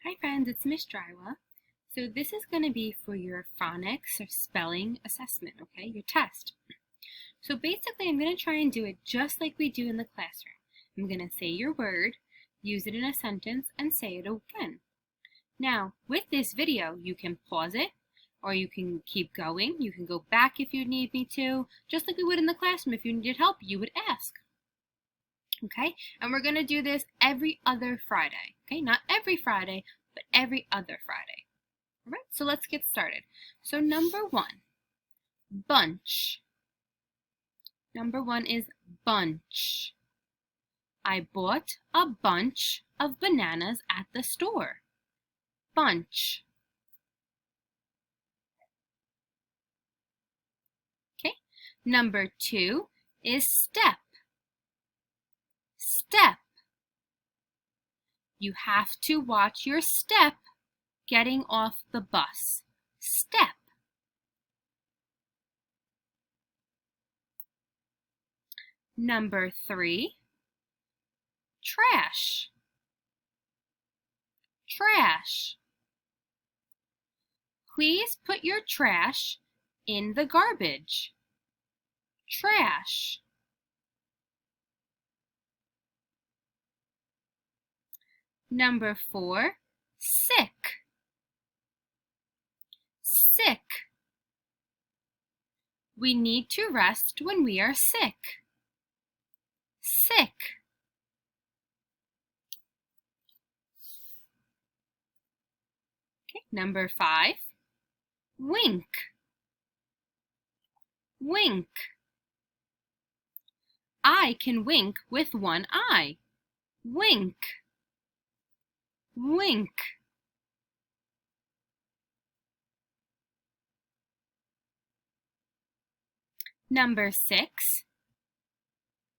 Hi friends, it's Miss Drywa. So this is going to be for your phonics or spelling assessment, okay? Your test. So basically I'm going to try and do it just like we do in the classroom. I'm going to say your word, use it in a sentence, and say it again. Now, with this video, you can pause it, or you can keep going. You can go back if you need me to, just like we would in the classroom. If you needed help, you would ask. Okay, and we're going to do this every other Friday. Okay, not every Friday, but every other Friday. All right, so let's get started. So number one, bunch. Number one is bunch. I bought a bunch of bananas at the store. Bunch. Okay, number two is step. Step. You have to watch your step getting off the bus. Step. Number three, trash. Trash. Please put your trash in the garbage. Trash. Number four, sick. Sick. We need to rest when we are sick. Sick. Okay, number five, wink. Wink. I can wink with one eye. Wink. Wink. Number six,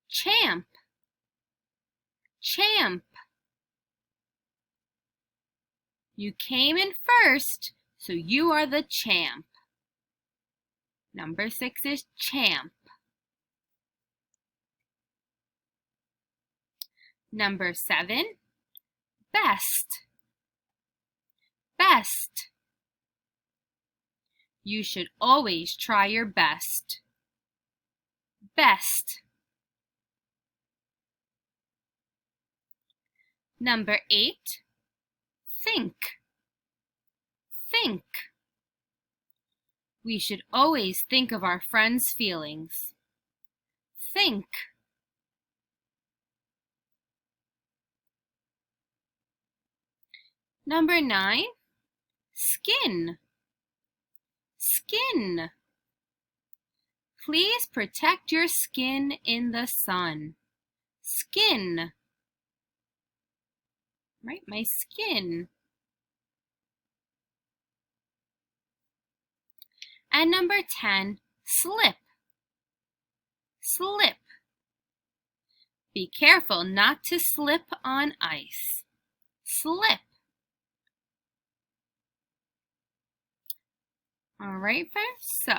champ. Champ. You came in first, so you are the champ. Number six is champ. Number seven, best. Best. You should always try your best. Best. Number eight, think. Think. We should always think of our friends' feelings. Think. Number nine, skin. Skin. Please protect your skin in the sun. Skin. Right, my skin. And number 10, slip. Slip. Be careful not to slip on ice. Slip. All right, friends, so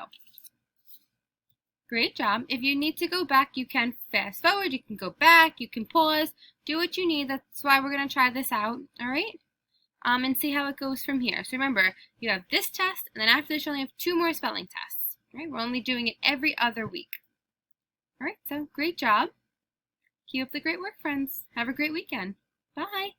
great job. If you need to go back, you can fast forward, you can go back, you can pause, do what you need. That's why we're going to try this out, all right? And see how it goes from here. So remember, you have this test, and then after this, you only have 2 more spelling tests, all right? We're only doing it every other week. All right, so great job. Keep up the great work, friends. Have a great weekend. Bye.